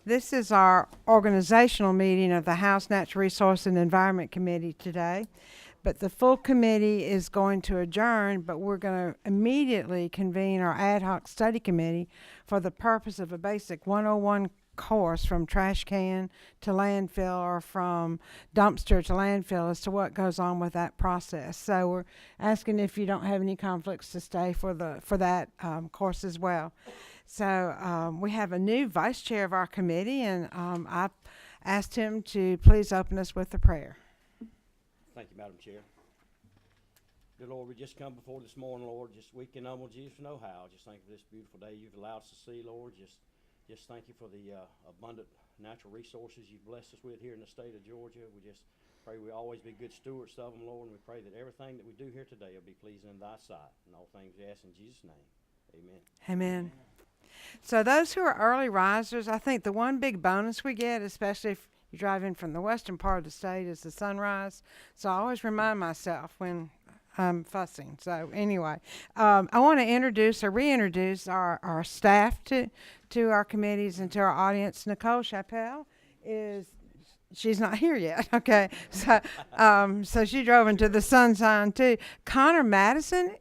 This is our organizational meeting of the House Natural Resource and Environment Committee today. But the full committee is going to adjourn, but we're going to immediately convene our ad hoc study committee for the purpose of a basic 101 course from trash can to landfill or from dumpster to landfill as to what goes on with that process. So we're asking if you don't have any conflicts to stay for that course as well. So we have a new vice chair of our committee, and I asked him to please open us with a prayer. Thank you, Madam Chair. Dear Lord, we just come before this morning, Lord, just we can almost just know how. Just thank you for this beautiful day you've allowed us to see, Lord. Just thank you for the abundant natural resources you've blessed us with here in the state of Georgia. We just pray we always be good stewards of them, Lord, and we pray that everything that we do here today will be pleasing in thy sight. And all things we ask in Jesus' name. Amen. Amen. So those who are early risers, I think the one big bonus we get, especially if you drive in from the western part of the state, is the sunrise. So I always remind myself when I'm fussing. So anyway, I want to reintroduce our staff to our committees and to our audience. Nicole Chappelle she's not here yet. Okay. So she drove into the sunshine too. Connor Madison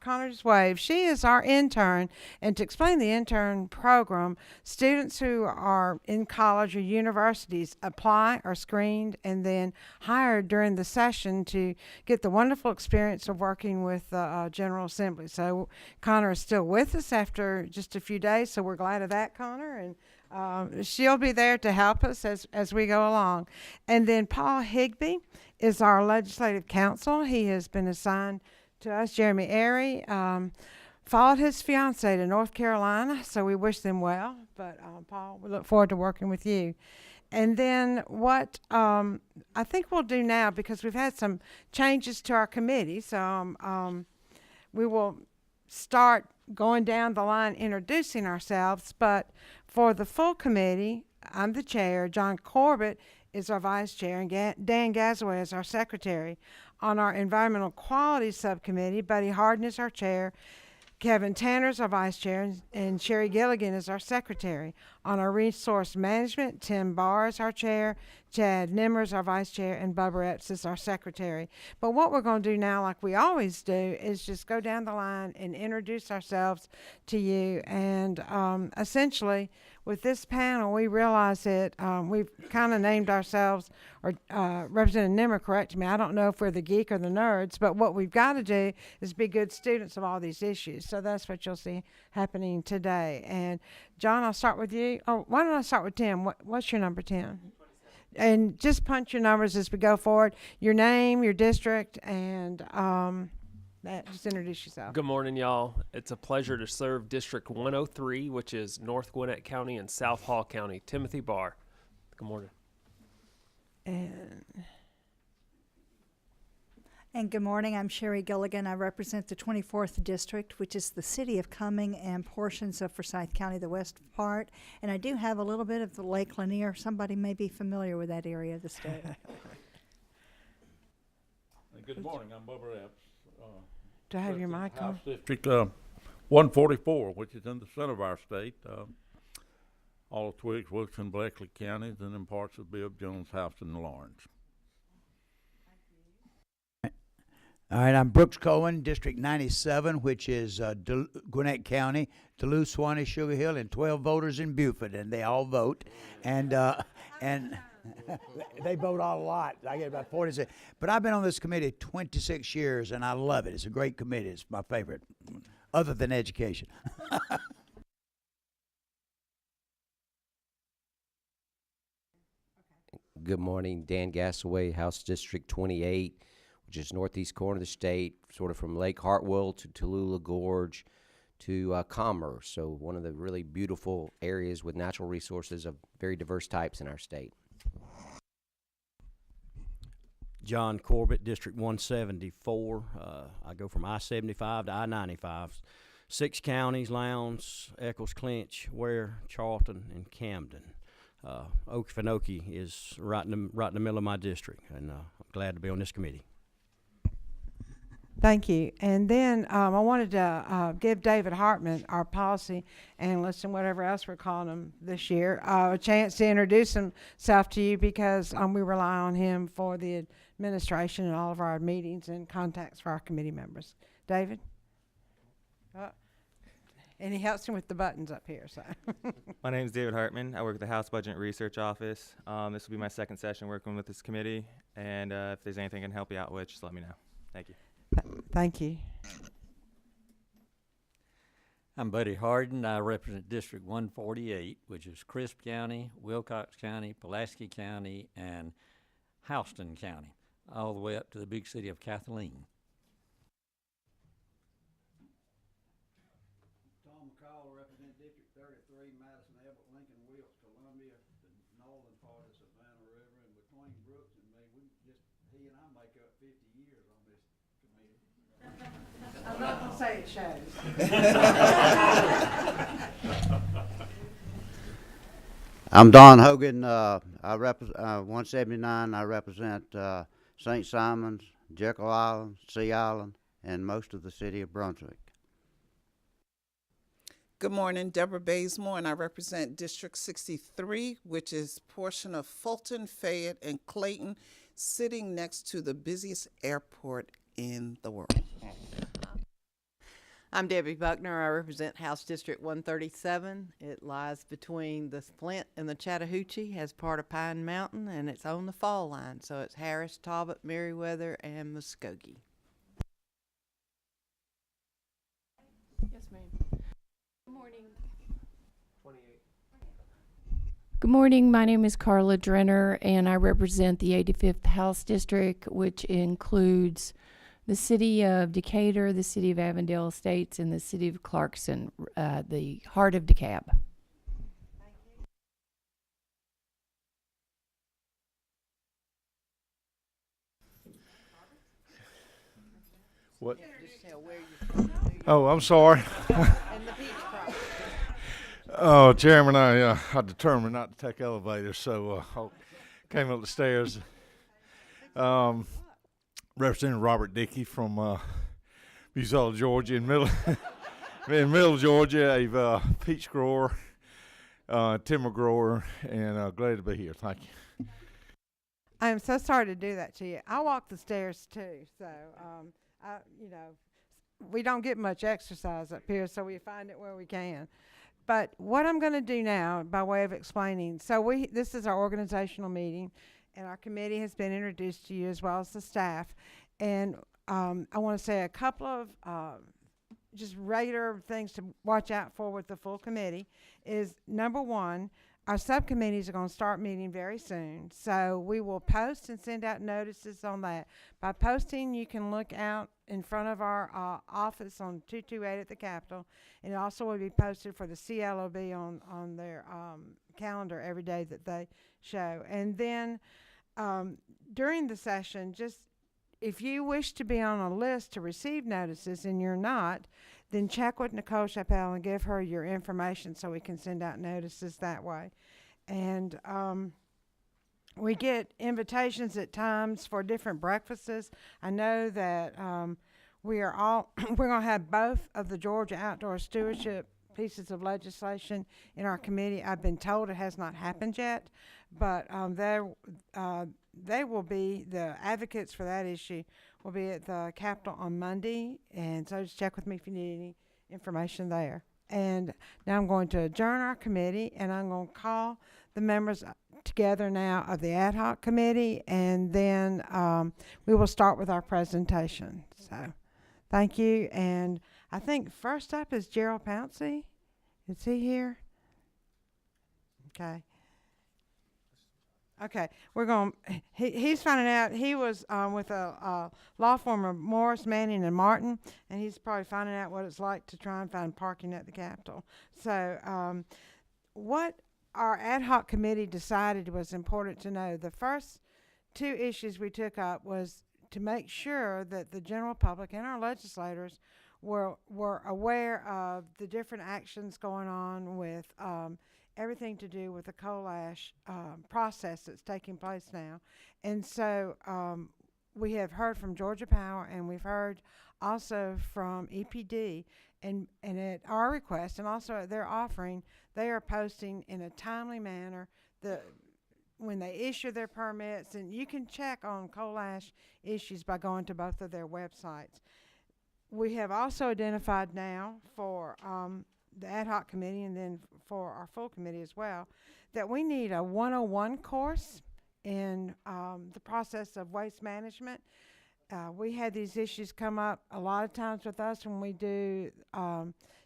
Connor's wave. She is our intern. And to explain the intern program, students who are in college or universities apply, are screened, and then hired during the session to get the wonderful experience of working with the General Assembly. So Connor is still with us after just a few days. So we're glad of that, Connor. And she'll be there to help us as we go along. And then Paul Higbee is our legislative counsel. He has been assigned to us. Jeremy Airy followed his fiance to North Carolina, so we wish them well. But Paul, we look forward to working with you. And then what I think we'll do now, because we've had some changes to our committee, so we will start going down the line introducing ourselves. But for the full committee, I'm the chair. John Corbett is our vice chair, and Dan Gazaway is our secretary. On our environmental quality subcommittee, Buddy Harden is our chair. Kevin Tanner is our vice chair, and Sherry Gilligan is our secretary. On our resource management, Tim Barr is our chair, Chad Nimmer is our vice chair, and Bubba Epps is our secretary. But what we're going to do now, like we always do, is just go down the line and introduce ourselves to you. And essentially, with this panel, we realize that we've kind of named ourselves, or Representative Nimmer corrected me, I don't know if we're the geek or the nerds, but what we've got to do is be good students of all these issues. So that's what you'll see happening today. And John, I'll start with you. Oh, why don't I start with Tim? What's your number, Tim? And just punch your numbers as we go forward. Your name, your district, and just introduce yourself. Good morning, y'all. It's a pleasure to serve District 103, which is North Gwinnett County and South Hall County. Timothy Barr. Good morning. And good morning. I'm Sherry Gilligan. I represent the 24th District, which is the city of Cumming and portions of Forsyth County, the west part. And I do have a little bit of the Lake Lanier. Somebody may be familiar with that area of the state. Good morning. I'm Bubba Epps. Do I have your mic on? House District 144, which is in the center of our state. All of Twiggs, Wilkes, Bleckley counties, and in parts of Bibb, Jones, Houston, and Lawrence. All right, I'm Brooks Cohen, District 97, which is Gwinnett County, Duluth, Swanee, Sugar Hill, and 12 voters in Beaufort, and they all vote. And they vote a lot. I get about 46. But I've been on this committee 26 years, and I love it. It's a great committee. It's my favorite, other than education. Good morning, Dan Gasaway, House District 28, which is northeast corner of the state, sort of from Lake Hartwell to Tallulah Gorge to Commerce. So one of the really beautiful areas with natural resources of very diverse types in our state. John Corbett, District 174. I go from I-75 to I-95. 6 counties: Lowndes, Eccles, Clinch, Ware, Charlton, and Camden. Okefenokee is right in the middle of my district, and I'm glad to be on this committee. Thank you. And then I wanted to give David Hartman, our policy analyst and whatever else we're calling him this year, a chance to introduce himself to you because we rely on him for the administration and all of our meetings and contacts for our committee members. David? And he helps him with the buttons up here. So, My name is David Hartman. I work at the House Budget and Research Office. This will be my second session working with this committee, and if there's anything I can help you out with, just let me know. Thank you. Thank you. I'm Buddy Harden. I represent District 148, which is Crisp County, Wilcox County, Pulaski County, and Houston County, all the way up to the big city of Kathleen. Tom McCall, represent District 33, Madison, Abbott, Lincoln, Wilkes, Columbia, the northern part of Savannah River, and between Brooks and me, he and I make up 50 years on this committee. I'm not going to say it shows. I'm Don Hogan. I represent 179. I represent St. Simons, Jekyll Island, Sea Island, and most of the city of Brunswick. Good morning, Deborah Bazemore, and I represent District 63, which is a portion of Fulton, Fayette, and Clayton, sitting next to the busiest airport in the world. I'm Debbie Buckner. I represent House District 137. It lies between the Flint and the Chattahoochee as part of Pine Mountain, and it's on the fall line. So it's Harris, Talbot, Meriwether, and Muskogee. Yes, ma'am. Good morning. Good morning. My name is Carla Drenner, and I represent the 85th House District, which includes the city of Decatur, the city of Avondale Estates, and the city of Clarkson, the heart of DeKalb. What? Just tell where you're from. Oh, I'm sorry. And the beach property. Oh, Chairman, I determined not to take elevators, so I came up the stairs. Representing Robert Dickey from Buzella, Georgia, in middle Georgia, a peach grower, timber grower, and glad to be here. Thank you. I am so sorry to do that to you. I walk the stairs too, so we don't get much exercise up here, so we find it where we can. But what I'm going to do now, by way of explaining, this is our organizational meeting, and our committee has been introduced to you as well as the staff. And I want to say a couple of just regular things to watch out for with the full committee is, number one, our subcommittees are going to start meeting very soon. So we will post and send out notices on that. By posting, you can look out in front of our office on 228 at the Capitol. And it also will be posted for the CLOB on their calendar every day that they show. And then during the session, just if you wish to be on a list to receive notices and you're not, then check with Nicole Chappelle and give her your information so we can send out notices that way. And we get invitations at times for different breakfasts. I know that we're going to have both of the Georgia Outdoor Stewardship pieces of legislation in our committee. I've been told it has not happened yet, but they will be, the advocates for that issue will be at the Capitol on Monday, and so just check with me if you need any information there. And now I'm going to adjourn our committee, and I'm going to call the members together now of the ad hoc committee, and then we will start with our presentation. So thank you. And I think first up is Gerald Pouncey. Is he here? Okay. Okay, we're going. He's finding out. He was with a law firm of Morris, Manning, and Martin, and he's probably finding out what it's like to try and find parking at the Capitol. So, what our ad hoc committee decided was important to know. The first two issues we took up was to make sure that the general public and our legislators were aware of the different actions going on with everything to do with the coal ash process that's taking place now. And so we have heard from Georgia Power, and we've heard also from EPD, and at our request, and also at their offering, they are posting in a timely manner when they issue their permits, and you can check on coal ash issues by going to both of their websites. We have also identified now for the ad hoc committee, and then for our full committee as well, that we need a 101 course in the process of waste management. We had these issues come up a lot of times with us when we do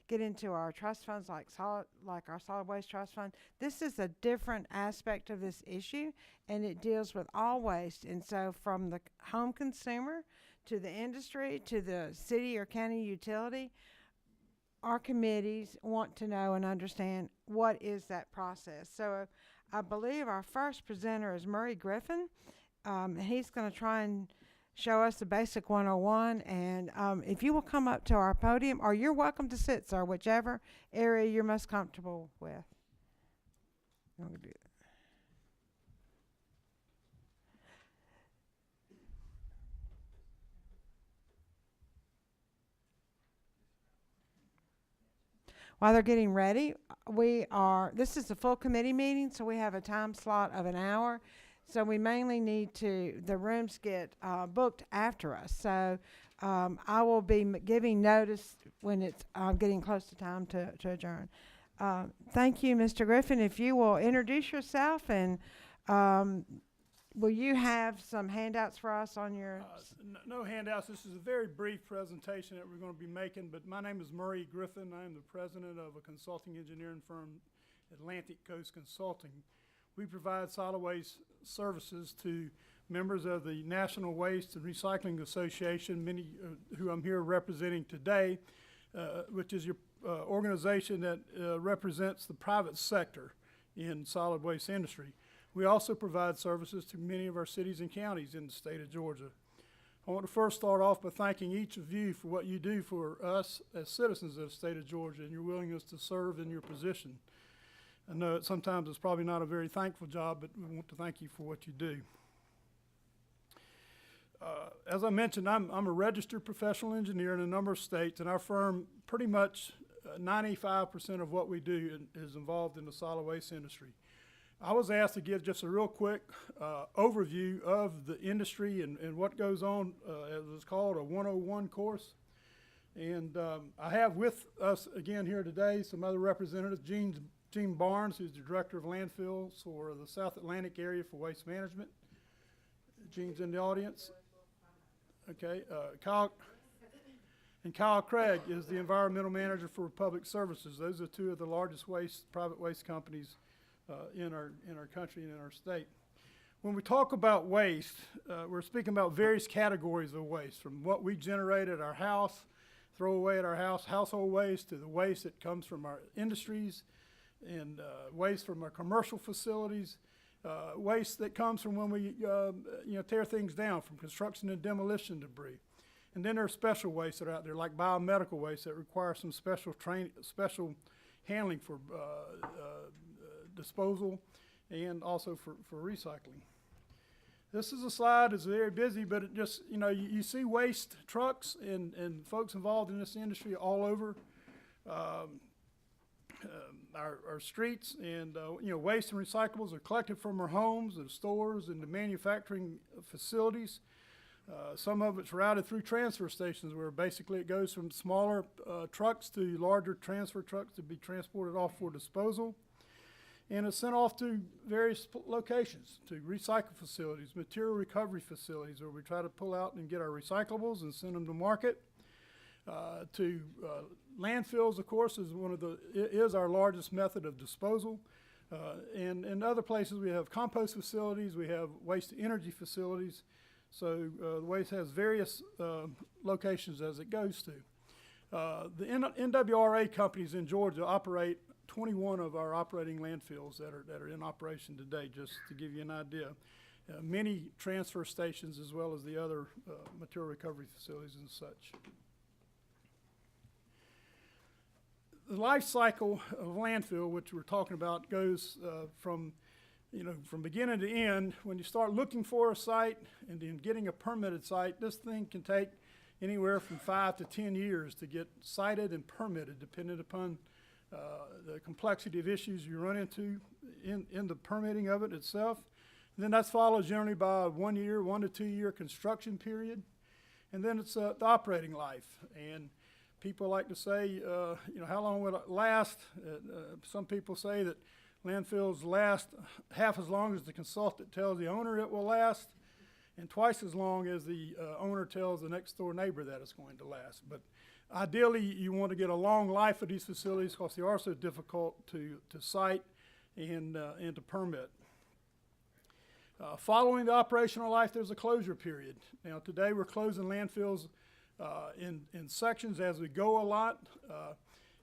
get into our trust funds, like our solid waste trust fund. This is a different aspect of this issue, and it deals with all waste. And so from the home consumer to the industry to the city or county utility, our committees want to know and understand what is that process. So I believe our first presenter is Murray Griffin. He's going to try and show us the basic 101. And if you will come up to our podium, or you're welcome to sit, sir, whichever area you're most comfortable with. I'm gonna do that. While they're getting ready, this is a full committee meeting, so we have a time slot of an hour. So we mainly need the rooms get booked after us. So I will be giving notice when it's getting close to time to adjourn. Thank you, Mr. Griffin. If you will introduce yourself, and will you have some handouts for us on your... No handouts. This is a very brief presentation that we're going to be making, but my name is Murray Griffin. I am the president of a consulting engineering firm, Atlantic Coast Consulting. We provide solid waste services to members of the National Waste and Recycling Association, many who I'm here representing today, which is your organization that represents the private sector in solid waste industry. We also provide services to many of our cities and counties in the state of Georgia. I want to first start off by thanking each of you for what you do for us as citizens of the state of Georgia and your willingness to serve in your position. I know sometimes it's probably not a very thankful job, but we want to thank you for what you do. As I mentioned, I'm a registered professional engineer in a number of states, and our firm, pretty much 95% of what we do is involved in the solid waste industry. I was asked to give just a real quick overview of the industry and what goes on, as it's called, a 101 course. And I have with us again here today some other representatives, Gene Barnes, who's the director of landfills for the South Atlantic area for waste management. Gene's in the audience. Okay, Kyle Craig is the environmental manager for public services. Those are two of the largest private waste companies in our country and in our state. When we talk about waste, we're speaking about various categories of waste, from what we generate at our house, throw away at our house, household waste, to the waste that comes from our industries, and waste from our commercial facilities, waste that comes from when we tear things down, from construction and demolition debris. And then there are special wastes that are out there, like biomedical waste, that require some special handling for disposal and also for recycling. This is a slide that's very busy, but it just, you see waste trucks and folks involved in this industry all over our streets, and waste and recyclables are collected from our homes and stores and the manufacturing facilities. Some of it's routed through transfer stations, where basically it goes from smaller trucks to larger transfer trucks to be transported off for disposal. And it's sent off to various locations, to recycle facilities, material recovery facilities, where we try to pull out and get our recyclables and send them to market. To landfills, of course, is our largest method of disposal. And in other places, we have compost facilities, we have waste energy facilities. So the waste has various locations as it goes to. The NWRA companies in Georgia operate 21 of our operating landfills that are in operation today, just to give you an idea. Many transfer stations, as well as the other material recovery facilities and such. The life cycle of landfill, which we're talking about, goes from you know, from beginning to end, when you start looking for a site and then getting a permitted site, this thing can take anywhere from 5 to 10 years to get sited and permitted, depending upon the complexity of issues you run into in the permitting of it itself. And then that's followed generally by a 1 to 2 year construction period. And then it's the operating life. And people like to say, you know, how long will it last? Some people say that landfills last half as long as the consultant tells the owner it will last, and twice as long as the owner tells the next door neighbor that it's going to last. But ideally, you want to get a long life of these facilities because they are so difficult to site and to permit. Following the operational life, there's a closure period. Now, today we're closing landfills in sections as we go a lot,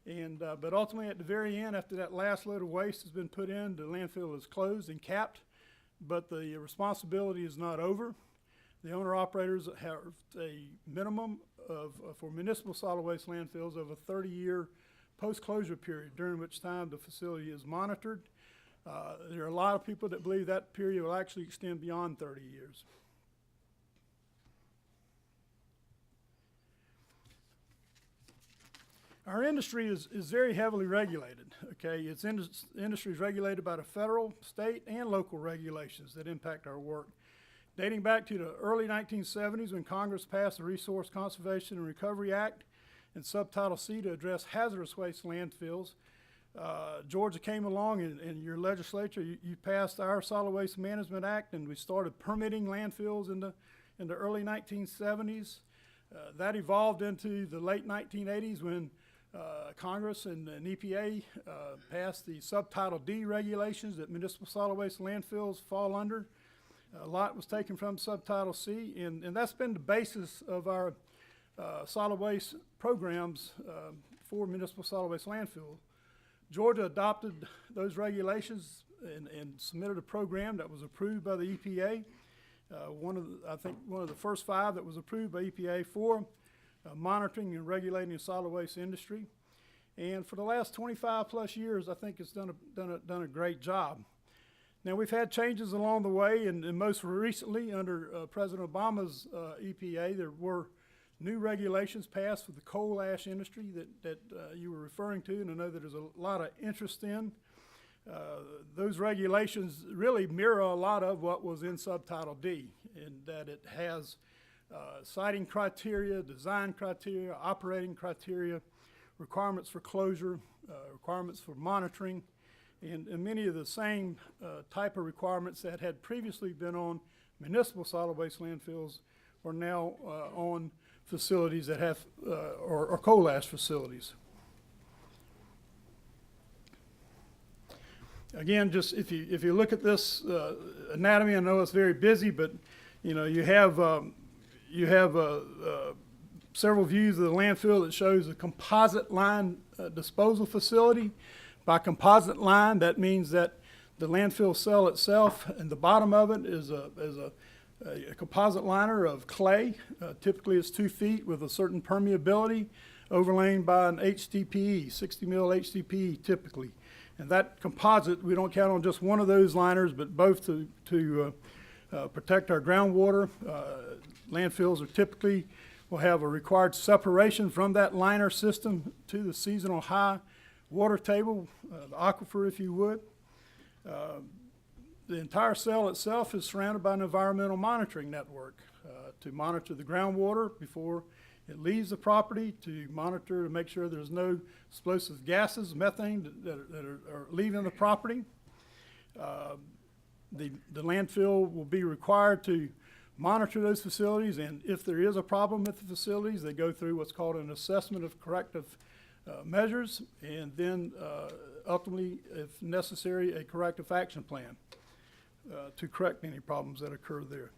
but ultimately at the very end, after that last load of waste has been put in, the landfill is closed and capped, but the responsibility is not over. The owner-operators have a minimum for municipal solid waste landfills of a 30-year post-closure period, during which time the facility is monitored. There are a lot of people that believe that period will actually extend beyond 30 years. Our industry is very heavily regulated, okay? Industry is regulated by the federal, state, and local regulations that impact our work. Dating back to the early 1970s, when Congress passed the Resource Conservation and Recovery Act and Subtitle C to address hazardous waste landfills, Georgia came along and your legislature, you passed our Solid Waste Management Act, and we started permitting landfills in the early 1970s. That evolved into the late 1980s when Congress and EPA passed the Subtitle D regulations that municipal solid waste landfills fall under. A lot was taken from Subtitle C, and that's been the basis of our solid waste programs for municipal solid waste landfill. Georgia adopted those regulations and submitted a program that was approved by the EPA. I think one of the first 5 that was approved by EPA for monitoring and regulating the solid waste industry. And for the last 25 plus years, I think it's done a great job. Now, we've had changes along the way, and most recently under President Obama's EPA, there were new regulations passed for the coal ash industry that you were referring to, and I know that there's a lot of interest in. Those regulations really mirror a lot of what was in Subtitle D, in that it has siting criteria, design criteria, operating criteria, requirements for closure, requirements for monitoring, and many of the same type of requirements that had previously been on municipal solid waste landfills are now on facilities that have, or coal ash facilities. Again, just if you look at this anatomy, I know it's very busy, but you know, you have several views of the landfill that shows a composite line disposal facility. By composite line, that means that the landfill cell itself and the bottom of it is a composite liner of clay. Typically it's 2 feet with a certain permeability, overlain by an HDPE, 60 mil HDPE typically. And that composite, we don't count on just one of those liners, but both to protect our groundwater. Landfills are typically will have a required separation from that liner system to the seasonal high water table, the aquifer if you would. The entire cell itself is surrounded by an environmental monitoring network to monitor the groundwater before it leaves the property, to monitor to make sure there's no explosive gases, methane, that are leaving the property. The landfill will be required to monitor those facilities, and if there is a problem with the facilities, they go through what's called an assessment of corrective measures, and then ultimately, if necessary, a corrective action plan to correct any problems that occur there.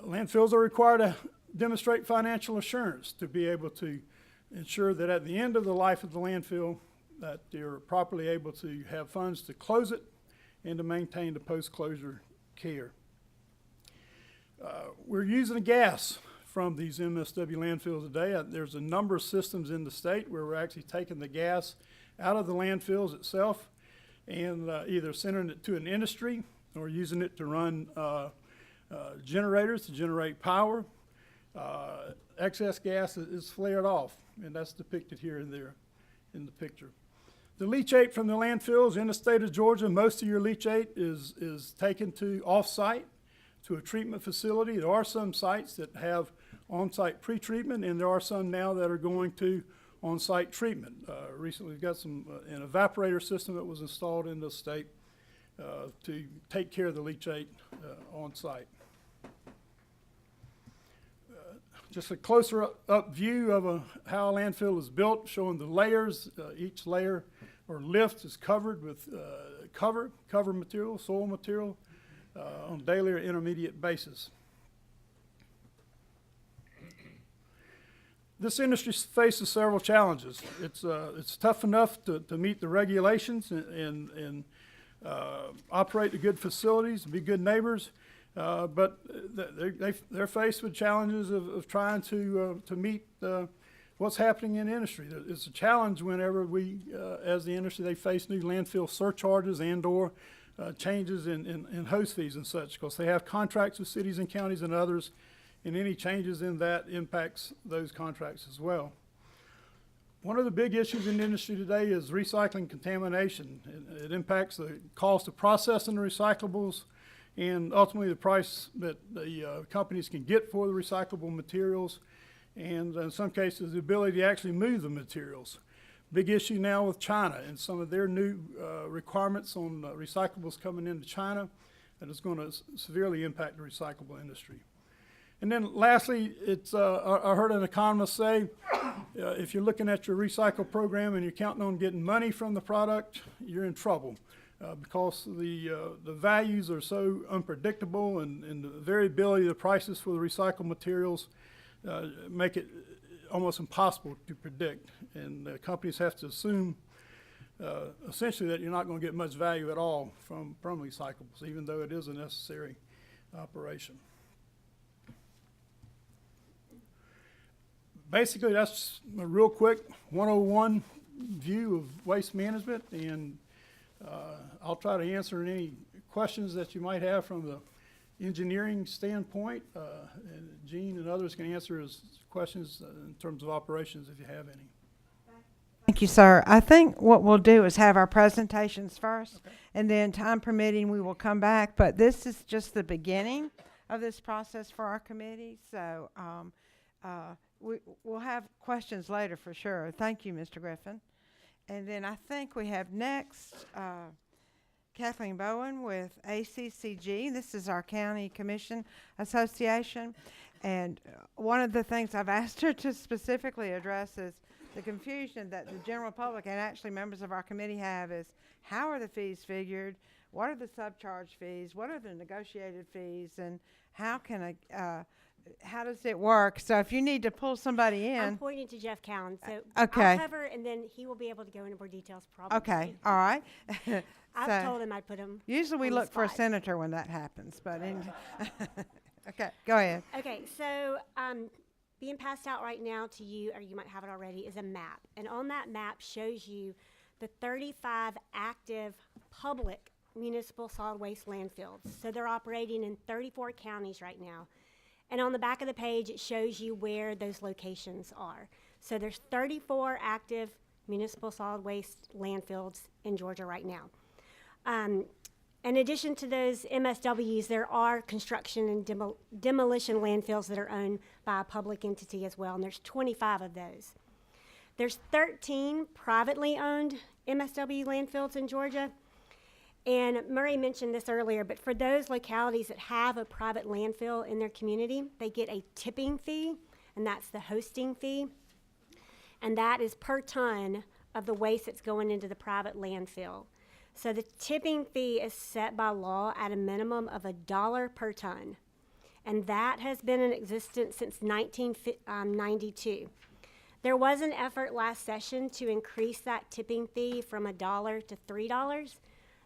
Landfills are required to demonstrate financial assurance to be able to ensure that at the end of the life of the landfill that they're properly able to have funds to close it and to maintain the post-closure care. We're using gas from these MSW landfills today. There's a number of systems in the state where we're actually taking the gas out of the landfills itself and either sending it to an industry We're using it to run generators to generate power. Excess gas is flared off, and that's depicted here and there in the picture. The leachate from the landfills in the state of Georgia, most of your leachate is taken to off-site to a treatment facility. There are some sites that have on-site pretreatment, and there are some now that are going to on-site treatment. Recently, we've got an evaporator system that was installed in the state to take care of the leachate on-site. Just a closer up view of how a landfill is built, showing the layers. Each layer or lift is covered with cover material, soil material, on a daily or intermediate basis. This industry faces several challenges. It's tough enough to meet the regulations and operate the good facilities, be good neighbors, but they're faced with challenges of trying to meet what's happening in the industry. It's a challenge whenever we, as the industry, they face new landfill surcharges and/or changes in host fees and such, because they have contracts with cities and counties and others, and any changes in that impacts those contracts as well. One of the big issues in the industry today is recycling contamination. It impacts the cost of processing the recyclables and ultimately the price that the companies can get for the recyclable materials, and in some cases the ability to actually move the materials. Big issue now with China and some of their new requirements on recyclables coming into China that is going to severely impact the recyclable industry. And then lastly, I heard an economist say, if you're looking at your recycle program and you're counting on getting money from the product, you're in trouble because the values are so unpredictable, and the variability of the prices for the recycled materials make it almost impossible to predict. And companies have to assume essentially that you're not going to get much value at all from recyclables, even though it is a necessary operation. Basically, that's a real quick 101 view of waste management, and I'll try to answer any questions that you might have from the engineering standpoint, and Gene and others can answer his questions in terms of operations if you have any. Thank you, sir. I think what we'll do is have our presentations first, and then time permitting, we will come back. But this is just the beginning of this process for our committee, so we'll have questions later for sure. Thank you, Mr. Griffin. And then I think we have next Kathleen Bowen with ACCG. This is our County Commission Association. And one of the things I've asked her to specifically address is the confusion that the general public and actually members of our committee have is, how are the fees figured? What are the subcharge fees? What are the negotiated fees? And how can how does it work? So if you need to pull somebody in. I'm pointing to Jeff Cowan, so okay. I'll cover, and then he will be able to go into more details probably. Okay, all right. I've told him I'd put him usually we look for a senator when that happens, but okay, go ahead. Okay, so being passed out right now to you, or you might have it already, is a map. And on that map shows you the 35 active public municipal solid waste landfills. So they're operating in 34 counties right now. And on the back of the page, it shows you where those locations are. So there's 34 active municipal solid waste landfills in Georgia right now. In addition to those MSWs, there are construction and demolition landfills that are owned by a public entity as well, and there's 25 of those. There's 13 privately owned MSW landfills in Georgia. And Murray mentioned this earlier, but for those localities that have a private landfill in their community, they get a tipping fee, and that's the hosting fee. And that is per ton of the waste that's going into the private landfill. So the tipping fee is set by law at a minimum of $1 per ton. And that has been in existence since 1992. There was an effort last session to increase that tipping fee from $1 to $3.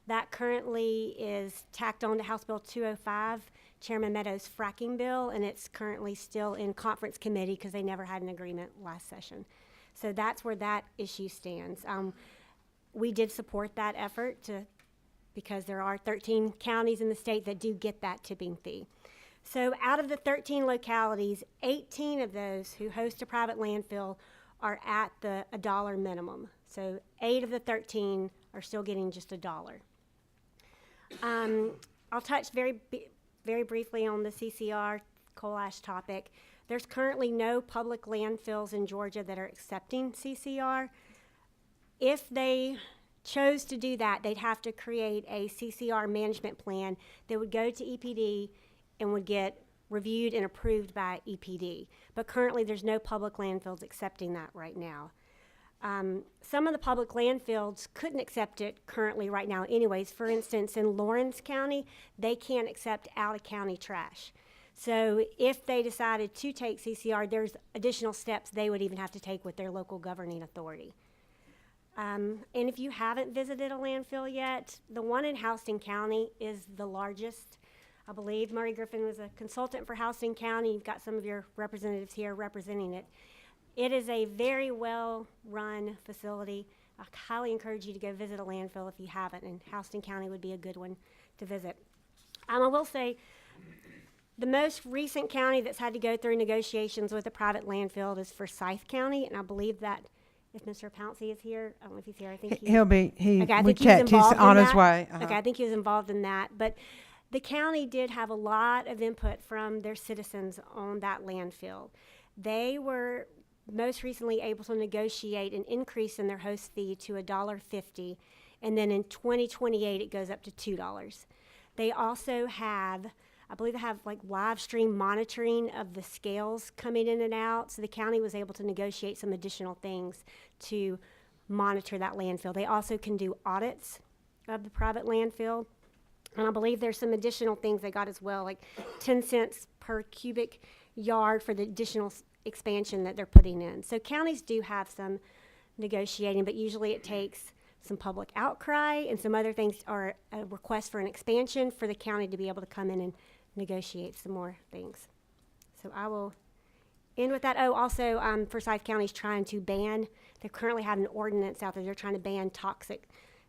That currently is tacked on to House Bill 205, Chairman Meadows' fracking bill, and it's currently still in conference committee because they never had an agreement last session. So that's where that issue stands. We did support that effort to because there are 13 counties in the state that do get that tipping fee. So out of the 13 localities, 18 of those who host a private landfill are at the $1 minimum. So 8 of the 13 are still getting just $1. I'll touch very briefly on the CCR coal ash topic. There's currently no public landfills in Georgia that are accepting CCR. If they chose to do that, they'd have to create a CCR management plan that would go to EPD and would get reviewed and approved by EPD. But currently there's no public landfills accepting that right now. Some of the public landfills couldn't accept it currently right now anyways. For instance, in Lawrence County, they can't accept out-of-county trash. So if they decided to take CCR, there's additional steps they would even have to take with their local governing authority. And if you haven't visited a landfill yet, the one in Houston County is the largest. I believe Murray Griffin was a consultant for Houston County. You've got some of your representatives here representing it. It is a very well-run facility. I highly encourage you to go visit a landfill if you haven't, and Houston County would be a good one to visit. I will say the most recent county that's had to go through negotiations with a private landfill is Forsyth County, and I believe that if Mr. Pouncey is here, I don't know if he's here. I think He'll be. Okay, I we think he was checked. He's involved in on his that. way. Okay, I think he was involved in that. But the county did have a lot of input from their citizens on that landfill. They were most recently able to negotiate an increase in their host fee to $1.50, and then in 2028 it goes up to $2. They also have, I believe they have like live stream monitoring of the scales coming in and out, so the county was able to negotiate some additional things to monitor that landfill. They also can do audits of the private landfill, and I believe there's some additional things they got as well, like 10 cents per cubic yard for the additional expansion that they're putting in. So counties do have some negotiating, but usually it takes some public outcry and some other things, or a request for an expansion for the county to be able to come in and negotiate some more things. So I will end with that. Oh, also, Forsyth County is trying to ban, they currently have an ordinance out there, they're trying to ban toxic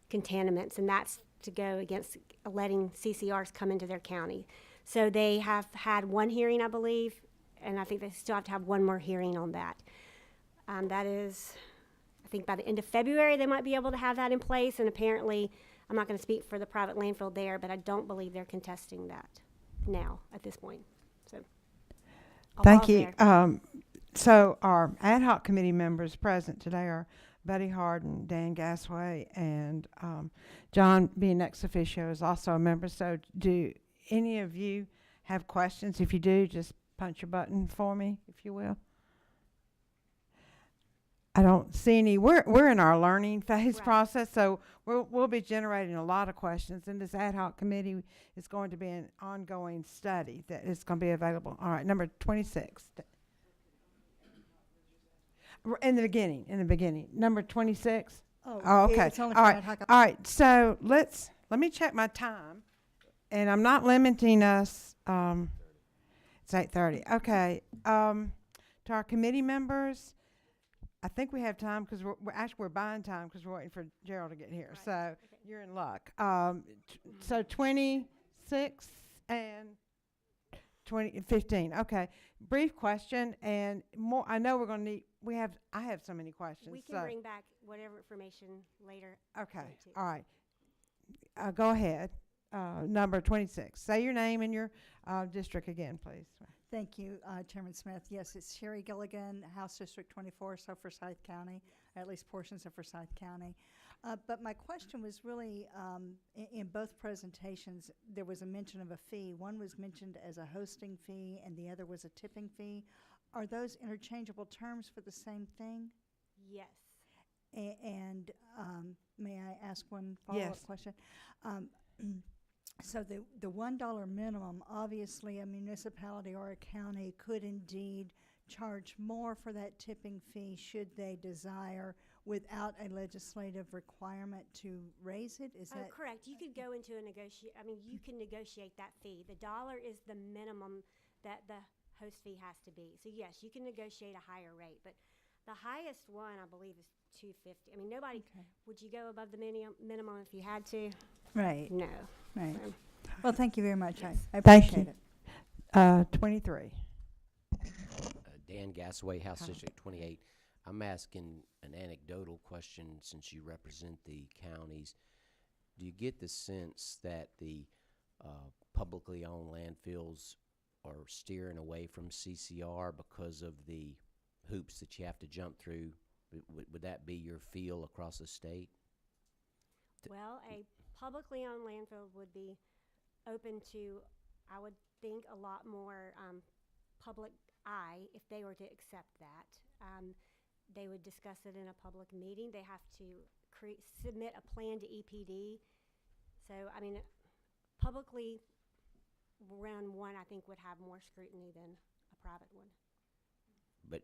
contaminants, and that's to go against letting CCRs come into their county. So they have had one hearing, I believe, and I think they still have to have one more hearing on that. That is, I think by the end of February they might be able to have that in place, and apparently, I'm not going to speak for the private landfill there, but I don't believe they're contesting that now at this point. So I'll Thank pause you. there. So our ad hoc committee members present today are Buddy Harden, Dan Gasway, and John, being ex officio, is also a member. So do any of you have questions? If you do, just punch your button for me, if you will. I don't see any. We're in our learning phase Right. process, so we'll be generating a lot of questions. And this ad hoc committee is going to be an ongoing study that is going to be available. All right, number 26. In the beginning, number 26. Oh, okay. It's only All for right. ad hoc. All right. So let me check my time, and I'm not limiting us. It's 8:30. Okay. To our committee members, I think we have time because we're buying time because we're waiting for Gerald to get here. Right. So Okay. you're in luck. So 26 and 15. Okay. Brief question and more. I know we're going to need. I have so many questions. We can so. bring back whatever information later. Okay. All right. Go ahead. Number 26. Say your name and your district again, please. Thank you, Chairman Smith. Yes, it's Sherry Gilligan, House District 24, so Forsyth County, or at least portions of Forsyth County. But my question was really, in both presentations, there was a mention of a fee. One was mentioned as a hosting fee, and the other was a tipping fee. Are those interchangeable terms for the same thing? Yes. And may I ask one follow-up Yes. question? So the $1 minimum, obviously a municipality or a county could indeed charge more for that tipping fee should they desire without a legislative requirement to raise it? Is that Correct. You could go into a you can negotiate that fee. The $1 is the minimum that the host fee has to be. So yes, you can negotiate a higher rate, but The highest one, I believe, is 250. I mean, nobody, would you go above the minimum if you had to? Right. No. Right. So, Well, thank you very much. Yes. I Thank appreciate you. it. 23. Dan Gasaway, House District 28. I'm asking an anecdotal question since you represent the counties. Do you get the sense that the publicly owned landfills are steering away from CCR because of the hoops that you have to jump through? Would that be your feel across the state? well, a publicly owned landfill would be open to, I would think, a lot more public eye if they were to accept that. They would discuss it in a public meeting. They have to submit a plan to EPD. So, I mean, publicly run one, I think, would have more scrutiny than a private one. But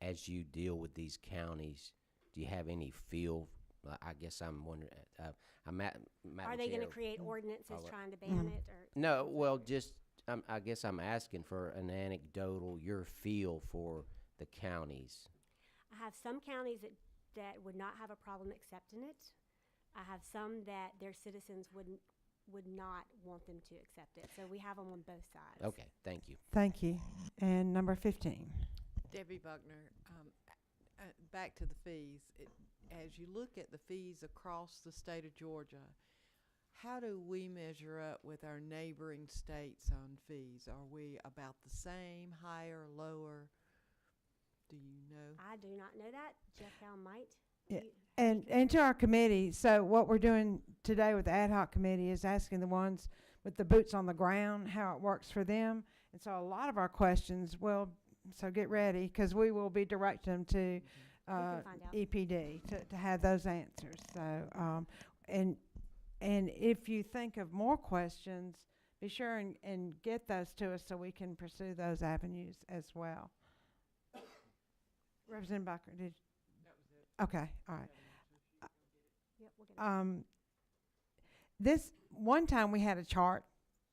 as you deal with these counties, do you have any feel? I guess I'm wondering. Madam Are they going to Chair, create ordinances trying to ban it? Or No, well, just I guess I'm asking for an anecdotal, your feel for the counties. I have some counties that would not have a problem accepting it. I have some that their citizens would not want them to accept it. So we have them on both sides. Okay, thank you. Thank you. And number 15. Debbie Buckner, back to the fees. As you look at the fees across the state of Georgia, how do we measure up with our neighboring states on fees? Are we about the same, higher, lower? Do you know? I do not know that. Jeff Cal might. Yeah. You- And to our committee, so what we're doing today with the ad hoc committee is asking the ones with the boots on the ground how it works for them. And so a lot of our questions will, so get ready, because we will be directing them to find out. EPD to have those answers. So, and if you think of more questions, be sure and get those to us so we can pursue those avenues as well. Representative Bucker, did okay, all right. Yep, we'll get it. This one time we had a chart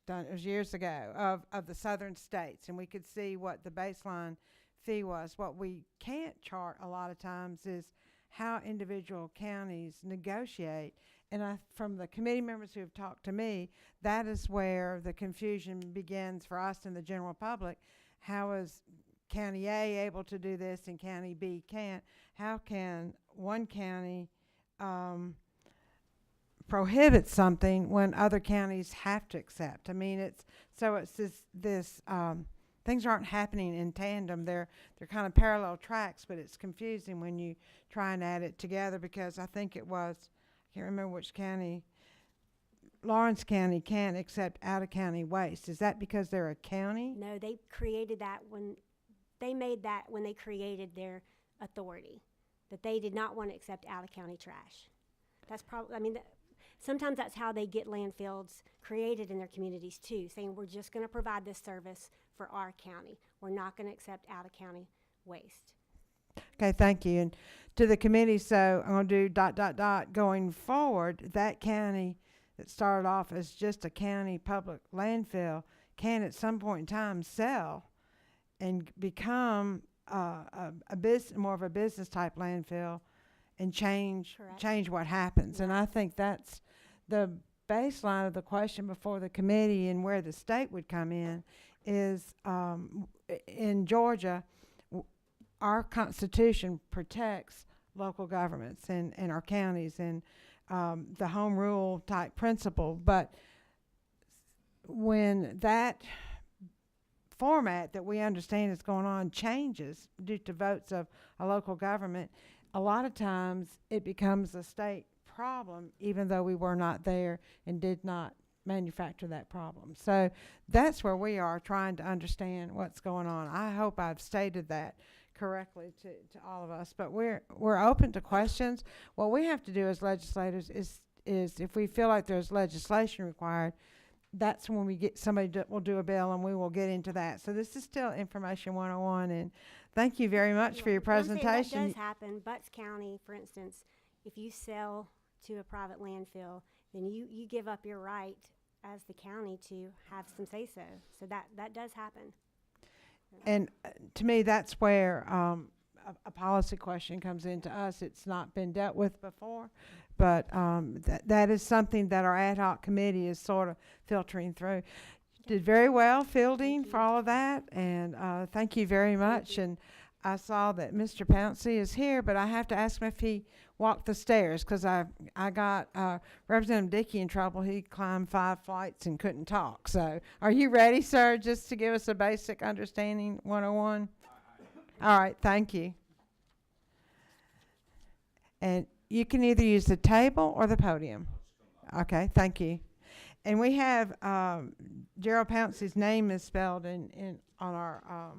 done, it was years ago, of the southern states, and we could see what the baseline fee was. What we can't chart a lot of times is how individual counties negotiate. And from the committee members who have talked to me, that is where the confusion begins for us and the general public. How is County A able to do this and County B can't? How can one county prohibit something when other counties have to accept? I mean, it's this things aren't happening in tandem. They're kind of parallel tracks, but it's confusing when you try and add it together, because I think it was, I can't remember which county, Lawrence County can't accept out-of-county waste. Is that because they're a county? No, they created that when they created their authority, that they did not want to accept out-of-county trash. That's probably, I mean, sometimes that's how they get landfills created in their communities too, saying we're just going to provide this service for our county. We're not going to accept out-of-county waste. Okay, thank you. And to the committee, so I'm going to do ... going forward. That county that started off as just a county public landfill can at some point in time sell and become a business, more of a business type landfill, and change what happens. And I think that's the baseline of the question before the committee, and where the state would come in is in Georgia, our Constitution protects local governments and our counties and the home rule type principle. But when that format that we understand is going on changes due to votes of a local government, a lot of times it becomes a state problem, even though we were not there and did not manufacture that problem. So that's where we are trying to understand what's going on. I hope I've stated that correctly to all of us, but we're open to questions. What we have to do as legislators is if we feel like there's legislation required, that's when we get somebody will do a bill, and we will get into that. So this is still Information 101, and thank you very much for your presentation. That does happen. Butts County, for instance, if you sell to a private landfill, then you give up your right as the county to have some say-so. So that does happen. And to me, that's where a policy question comes into us, it's not been dealt with before. But that is something that our ad hoc committee is sort of filtering through. Did very well fielding for all of that, and thank you very much. And I saw that Mr. Pouncey is here, but I have to ask him if he walked the stairs, because I got Representative Dickey in trouble. He climbed 5 flights and couldn't talk. So are you ready, sir, just to give us a basic understanding 101? All right, thank you. And you can either use the table or the podium. Okay, thank you. And we have Gerald Pouncey's name is spelled on our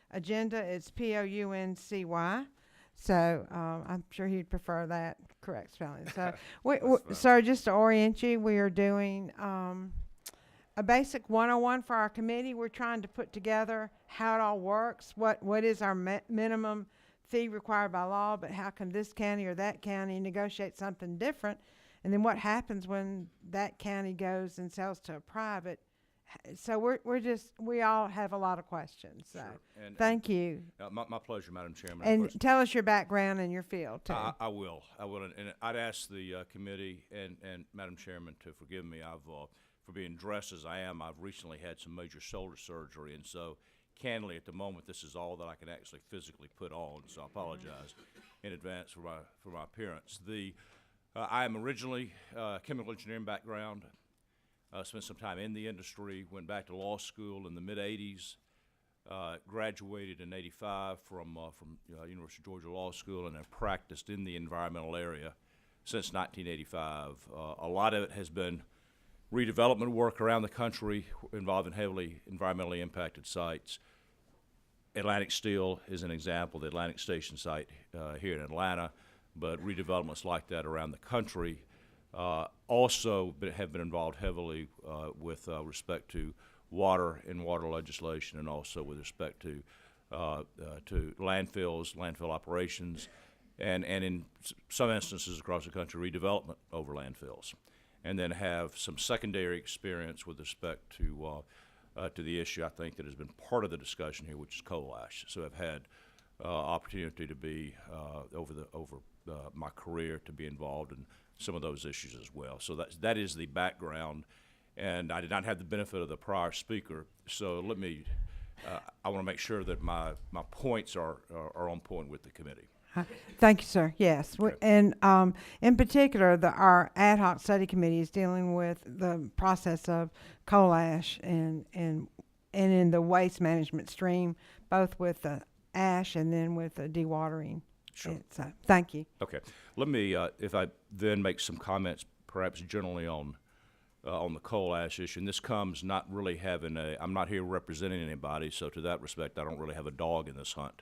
agenda. It's Pouncy. So I'm sure he'd prefer that correct spelling. So, sir, just to orient you, we are doing a basic 101 for our committee. We're trying to put together how it all works, what is our minimum fee required by law, but how can this county or that county negotiate something different? And then what happens when that county goes and sells to a private? So we all have a lot of questions. So Sure. thank you. My pleasure, Madam Chairman. And tell us your background and your field too. I will. And I'd ask the committee and Madam Chairman to forgive me. For being dressed as I am, I've recently had some major shoulder surgery, and so candidly, at the moment, this is all that I can actually physically put on. So I apologize in advance for my appearance. I am originally chemical engineering background. Spent some time in the industry. Went back to law school in the mid '80s. Graduated in '85 from University of Georgia Law School, and have practiced in the environmental area since 1985. A lot of it has been redevelopment work around the country involving heavily environmentally impacted sites. Atlantic Steel is an example, the Atlantic Station site here in Atlanta, but redevelopments like that around the country. Also have been involved heavily with respect to water and water legislation, and also with respect to landfills, landfill operations, and in some instances across the country, redevelopment over landfills. And then have some secondary experience with respect to the issue I think that has been part of the discussion here, which is coal ash. So I've had opportunity to be over my career to be involved in some of those issues as well. So that is the background, and I did not have the benefit of the prior speaker. So let me. I want to make sure that my points are on point with the committee. Thank you, sir. Yes, and in particular, our ad hoc study committee is dealing with the process of coal ash and in the waste management stream, both with the ash and then with the dewatering. Sure. So, thank you. Okay. Let me, if I then make some comments, perhaps generally on the coal ash issue. And this comes not really having I'm not here representing anybody, so to that respect, I don't really have a dog in this hunt.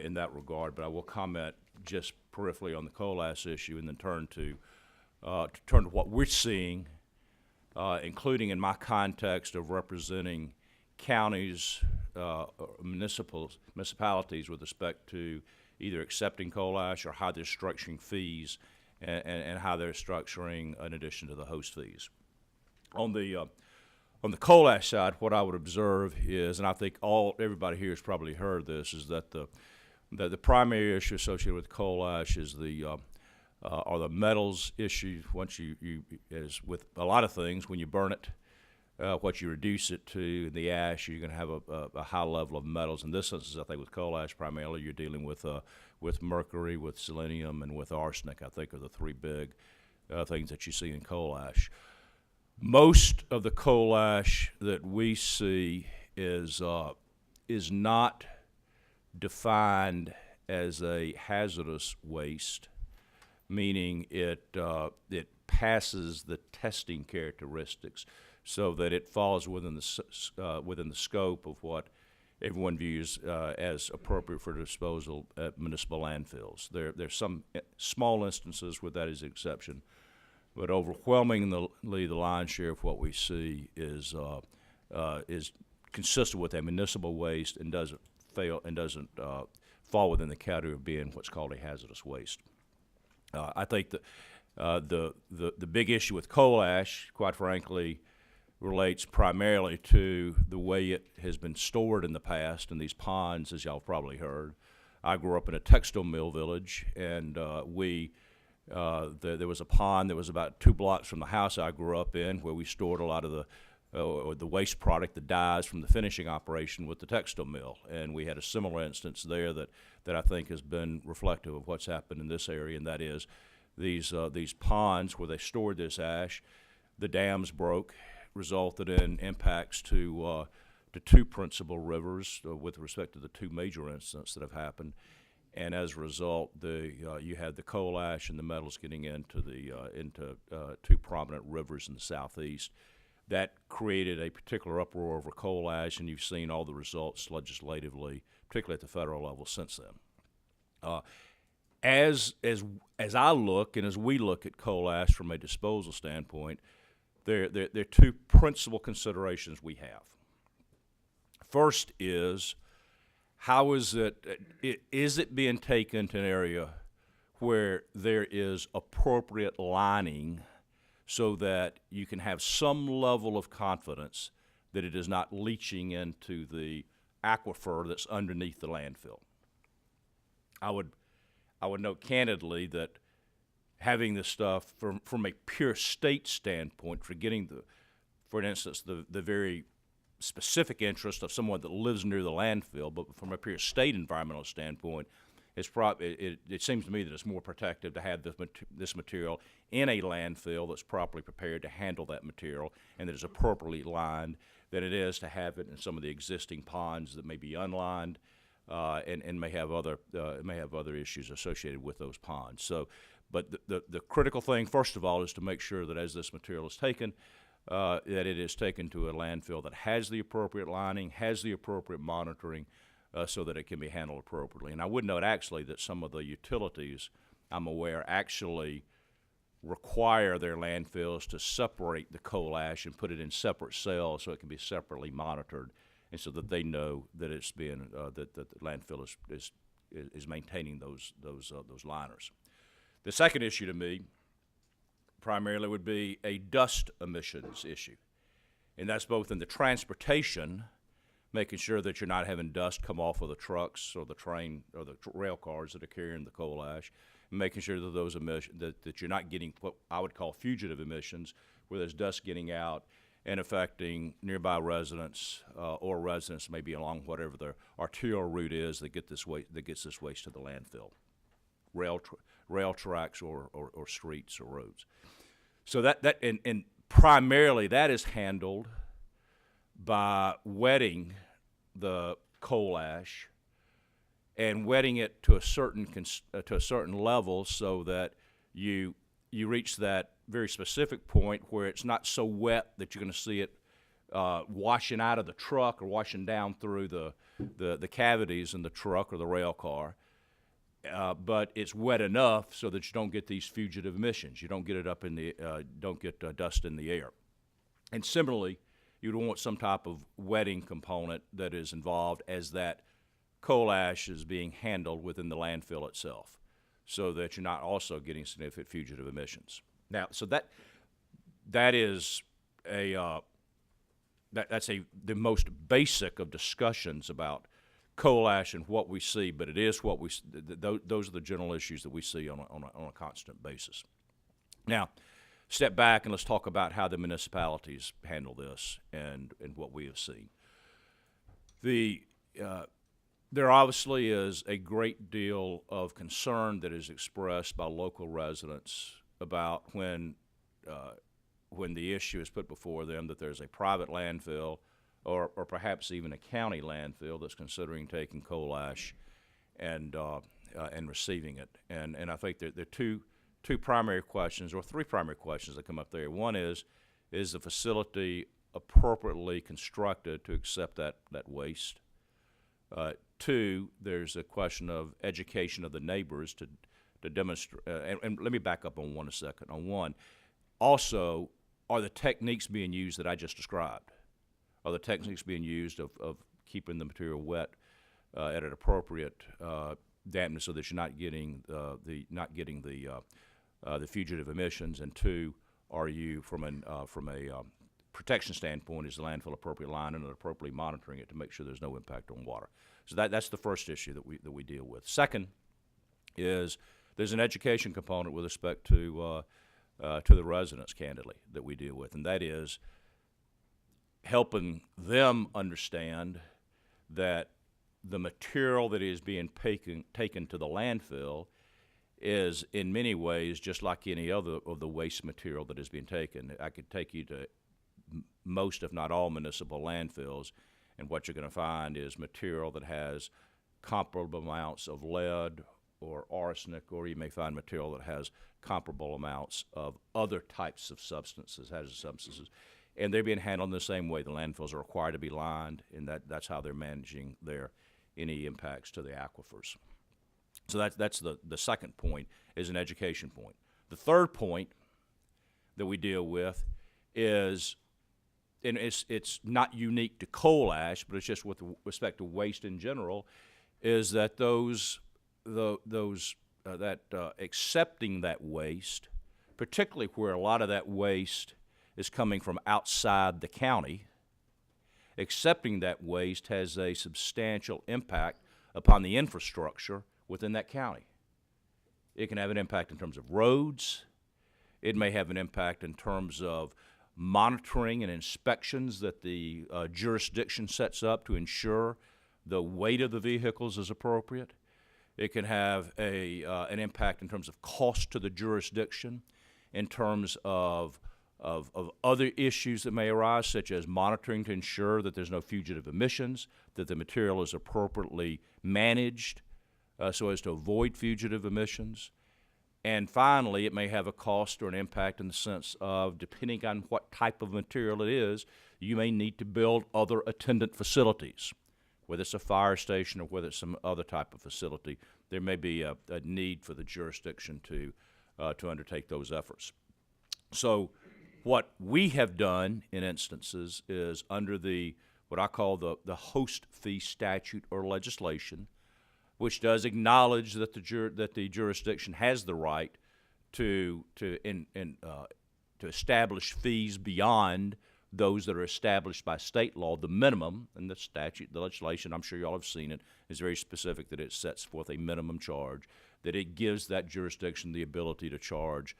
In that regard, but I will comment just peripherally on the coal ash issue, and then turn to what we're seeing, including in my context of representing counties, municipalities with respect to either accepting coal ash or how they're structuring fees, and how they're structuring in addition to the host fees. On the coal ash side, what I would observe is, and I think everybody here has probably heard this, is that the primary issue associated with coal ash is are the metals issue. Once you as with a lot of things, when you burn it, what you reduce it to, the ash, you're going to have a high level of metals. In this instance, I think with coal ash, primarily you're dealing with mercury, with selenium, and with arsenic. I think are the three big things that you see in coal ash. Most of the coal ash that we see is not defined as a hazardous waste, meaning it passes the testing characteristics, so that it falls within the scope of what everyone views as appropriate for disposal at municipal landfills. There's some small instances where that is an exception. But overwhelmingly, the lion's share of what we see is consistent with a municipal waste and doesn't fall within the category of being what's called a hazardous waste. I think that the big issue with coal ash, quite frankly, relates primarily to the way it has been stored in the past in these ponds, as y'all probably heard, I grew up in a textile mill village, and there was a pond that was about 2 blocks from the house I grew up in, where we stored a lot of the waste product, the dyes from the finishing operation with the textile mill. And we had a similar instance there that I think has been reflective of what's happened in this area, and that is these ponds where they stored this ash, the dams broke, resulted in impacts to 2 principal rivers with respect to the 2 major incidents that have happened. And as a result, you had the coal ash and the metals getting into 2 prominent rivers in the southeast. That created a particular uproar over coal ash, and you've seen all the results legislatively, particularly at the federal level, since then. As I look and as we look at coal ash from a disposal standpoint, there are 2 principal considerations we have. First is, how is it being taken to an area where there is appropriate lining so that you can have some level of confidence that it is not leaching into the aquifer that's underneath the landfill? I would note candidly that having this stuff from a pure state standpoint, forgetting for instance, the very specific interest of someone that lives near the landfill, but from a pure state environmental standpoint, it seems to me that it's more protective to have this material in a landfill that's properly prepared to handle that material and that is appropriately lined than it is to have it in some of the existing ponds that may be unlined and may have other issues associated with those ponds. So, but the critical thing, first of all, is to make sure that as this material is taken, that it is taken to a landfill that has the appropriate lining, has the appropriate monitoring, so that it can be handled appropriately. And I would note actually that some of the utilities, I'm aware, actually require their landfills to separate the coal ash and put it in separate cells so it can be separately monitored, and so that they know that it's being that the landfill is maintaining those liners. The second issue to me primarily would be a dust emissions issue, and that's both in the transportation, making sure that you're not having dust come off of the trucks or the train or the rail cars that are carrying the coal ash, and making sure that those emissions that you're not getting what I would call fugitive emissions, where there's dust getting out and affecting nearby residents or residents maybe along whatever the arterial route is that gets this waste to the landfill, rail tracks or streets or roads. So and primarily that is handled by wetting the coal ash and wetting it to a certain level so that you reach that very specific point where it's not so wet that you're going to see it washing out of the truck or washing down through the cavities in the truck or the rail car. But it's wet enough so that you don't get these fugitive emissions. You don't get it up in the don't get dust in the air. And similarly, you'd want some type of wetting component that is involved as that coal ash is being handled within the landfill itself, so that you're not also getting significant fugitive emissions. Now, so that is the most basic of discussions about coal ash and what we see, but it is what we those are the general issues that we see on a constant basis. Now, step back and let's talk about how the municipalities handle this and what we have seen. There obviously is a great deal of concern that is expressed by local residents about when the issue is put before them that there's a private landfill or perhaps even a county landfill that's considering taking coal ash and receiving it. And I think there are two primary questions or 3 primary questions that come up there. One is the facility appropriately constructed to accept that waste? 2, there's a question of education of the neighbors to demonstrate, and let me back up on one a second. On one, also, are the techniques being used that I just described? Are the techniques being used of keeping the material wet at an appropriate dampness so that you're not getting the fugitive emissions? And 2, are you from a protection standpoint is the landfill appropriate line and appropriately monitoring it to make sure there's no impact on water. So that's the first issue that we deal with. Second is there's an education component with respect to the residents, candidly, that we deal with, and that is helping them understand that the material that is being taken to the landfill is in many ways just like any other of the waste material that is being taken. I could take you to most, if not all, municipal landfills, and what you're going to find is material that has comparable amounts of lead or arsenic, or you may find material that has comparable amounts of other types of substances, hazardous substances, and they're being handled in the same way. The landfills are required to be lined, and that's how they're managing any impacts to the aquifers. So that's the second point, is an education point. The third point that we deal with is, and it's not unique to coal ash, but it's just with respect to waste in general, is that accepting that waste, particularly where a lot of that waste is coming from outside the county, accepting that waste has a substantial impact upon the infrastructure within that county. It can have an impact in terms of roads. It may have an impact in terms of monitoring and inspections that the jurisdiction sets up to ensure the weight of the vehicles is appropriate. It can have an impact in terms of cost to the jurisdiction, in terms of other issues that may arise, such as monitoring to ensure that there's no fugitive emissions, that the material is appropriately managed so as to avoid fugitive emissions. And finally, it may have a cost or an impact in the sense of, depending on what type of material it is, you may need to build other attendant facilities, whether it's a fire station or whether it's some other type of facility. There may be a need for the jurisdiction to undertake those efforts. So what we have done in instances is, under what I call the host fee statute or legislation, which does acknowledge that the jurisdiction has the right to establish fees beyond those that are established by state law. The minimum in the statute, the legislation, I'm sure you all have seen it, is very specific that it sets forth a minimum charge, that it gives that jurisdiction the ability to charge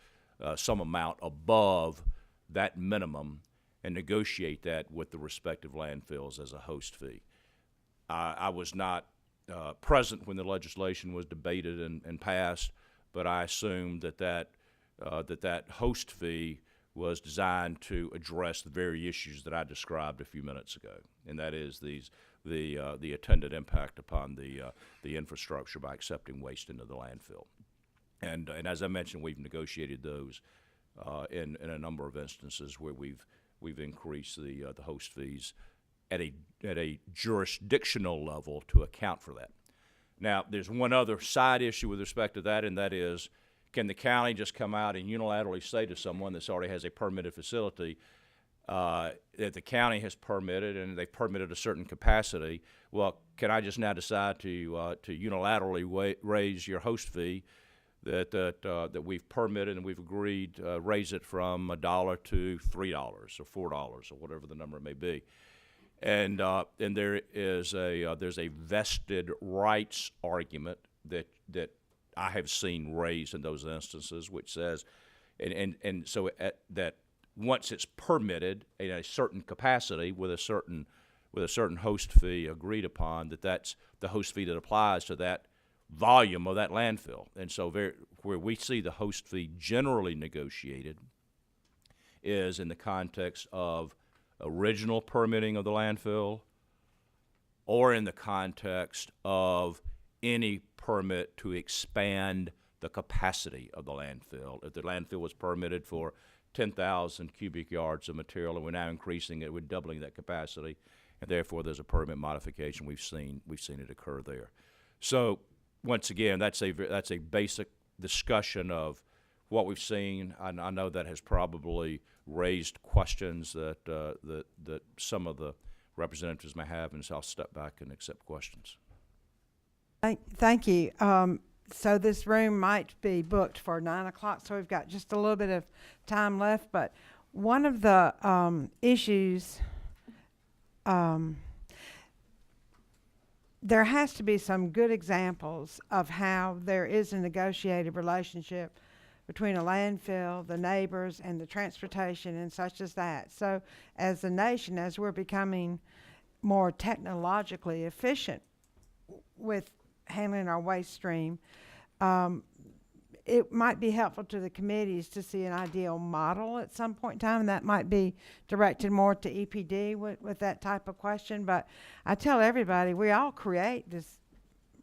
some amount above that minimum and negotiate that with the respective landfills as a host fee. I was not present when the legislation was debated and passed, but I assumed that host fee was designed to address the very issues that I described a few minutes ago, and that is the attendant impact upon the infrastructure by accepting waste into the landfill. And as I mentioned, we've negotiated those in a number of instances where we've increased the host fees at a jurisdictional level to account for that. Now, there's one other side issue with respect to that, and that is, can the county just come out and unilaterally say to someone that already has a permitted facility that the county has permitted and they've permitted a certain capacity, well, can I just now decide to unilaterally raise your host fee that we've permitted and we've agreed, raise it from $1 to $3 or $4 or whatever the number may be? And there is there's a vested rights argument that I have seen raised in those instances, which says, and so that once it's permitted in a certain capacity with a certain host fee agreed upon, that's the host fee that applies to that volume of that landfill. And so where we see the host fee generally negotiated is in the context of original permitting of the landfill, or in the context of any permit to expand the capacity of the landfill. If the landfill was permitted for 10,000 cubic yards of material and we're now increasing it, we're doubling that capacity, and therefore there's a permit modification. We've seen it occur there. So once again, that's a basic discussion of what we've seen. I know that has probably raised questions that some of the representatives may have, and so I'll step back and accept questions. Thank you. So this room might be booked for 9 o'clock, so we've got just a little bit of time left, but one of the issues, there has to be some good examples of how there is a negotiated relationship between a landfill, the neighbors, and the transportation and such as that. So as a nation, as we're becoming more technologically efficient with handling our waste stream, it might be helpful to the committees to see an ideal model at some point in time. That might be directed more to EPD with that type of question. But I tell everybody, we all create this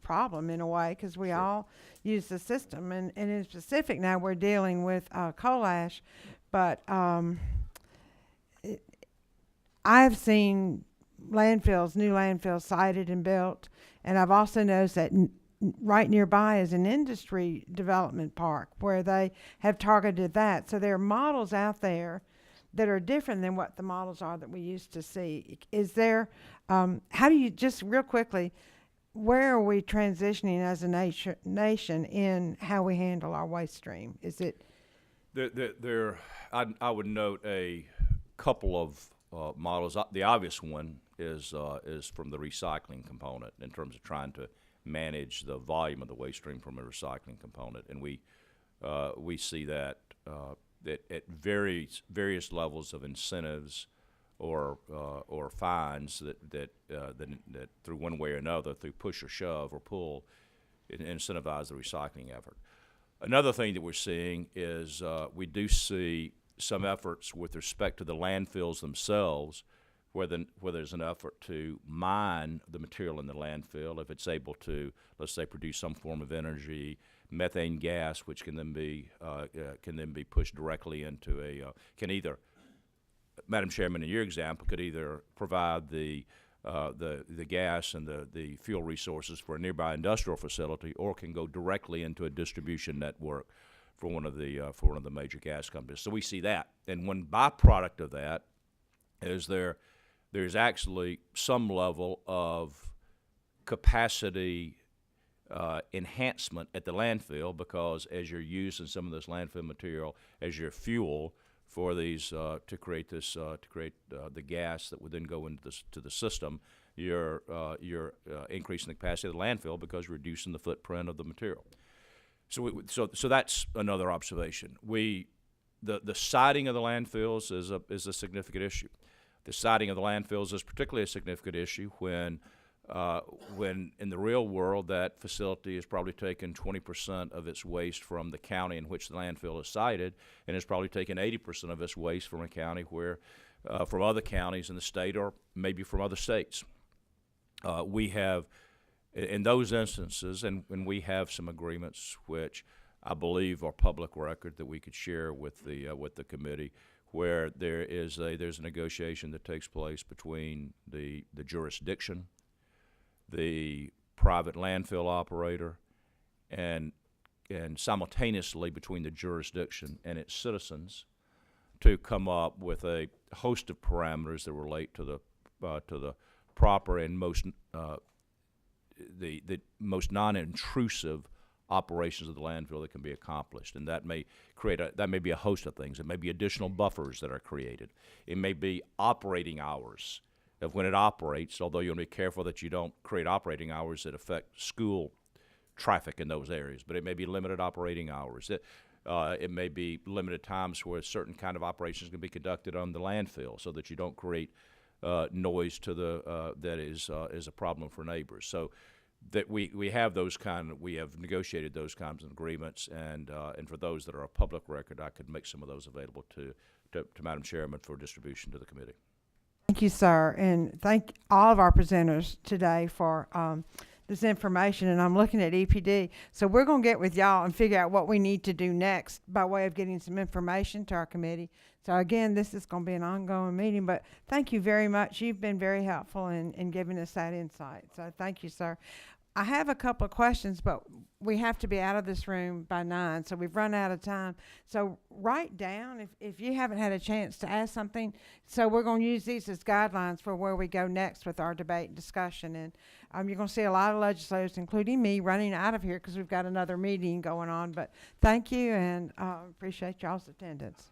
problem in a way because we all use the system. And in specific now we're dealing with coal ash. But I've seen new landfills sited and built. And I've also noticed that right nearby is an industry development park where they have targeted that. So there are models out there that are different than what the models are that we used to see. Is there, how do you, just real quickly, where are we transitioning as a nation in how we handle our waste stream? Is it? I would note a couple of models. The obvious one is from the recycling component in terms of trying to manage the volume of the waste stream from a recycling component, and we see that at various levels of incentives or fines that through one way or another, through push or shove or pull, incentivize the recycling effort. Another thing that we're seeing is we do see some efforts with respect to the landfills themselves, where there's an effort to mine the material in the landfill if it's able to, let's say, produce some form of energy, methane gas, which can then be pushed directly into can either, Madam Chairman, in your example, could either provide the gas and the fuel resources for a nearby industrial facility, or can go directly into a distribution network for one of the major gas companies. So we see that, and one byproduct of that is there's actually some level of capacity enhancement at the landfill, because as you're using some of this landfill material as your fuel for these to create the gas that would then go into the system, you're increasing the capacity of the landfill because you're reducing the footprint of the material. So that's another observation. The siting of the landfills is a significant issue. The siting of the landfills is particularly a significant issue when in the real world that facility is probably taking 20% of its waste from the county in which the landfill is sited, and is probably taking 80% of its waste from a county where, from other counties in the state, or maybe from other states. We have, in those instances, and we have some agreements which I believe are public record that we could share with the committee, where there's a negotiation that takes place between the jurisdiction, the private landfill operator, and simultaneously between the jurisdiction and its citizens, to come up with a host of parameters that relate to the proper and most non-intrusive operations of the landfill that can be accomplished. And that may be a host of things. It may be additional buffers that are created. It may be operating hours of when it operates, although you want to be careful that you don't create operating hours that affect school traffic in those areas. But it may be limited operating hours. It may be limited times where certain kind of operations can be conducted on the landfill, so that you don't create noise to that is a problem for neighbors. So that we have negotiated those kinds of agreements, and for those that are a public record, I could make some of those available to Madam Chairman for distribution to the committee. Thank you, sir, and thank all of our presenters today for this information. And I'm looking at EPD, so we're going to get with y'all and figure out what we need to do next by way of getting some information to our committee. So again, this is going to be an ongoing meeting, but thank you very much. You've been very helpful in giving us that insight. So thank you, sir. I have a couple of questions, but we have to be out of this room by 9, so we've run out of time. So write down if you haven't had a chance to ask something. So we're going to use these as guidelines for where we go next with our debate and discussion. And you're going to see a lot of legislators, including me, running out of here because we've got another meeting going on. But thank you, and appreciate y'all's attendance.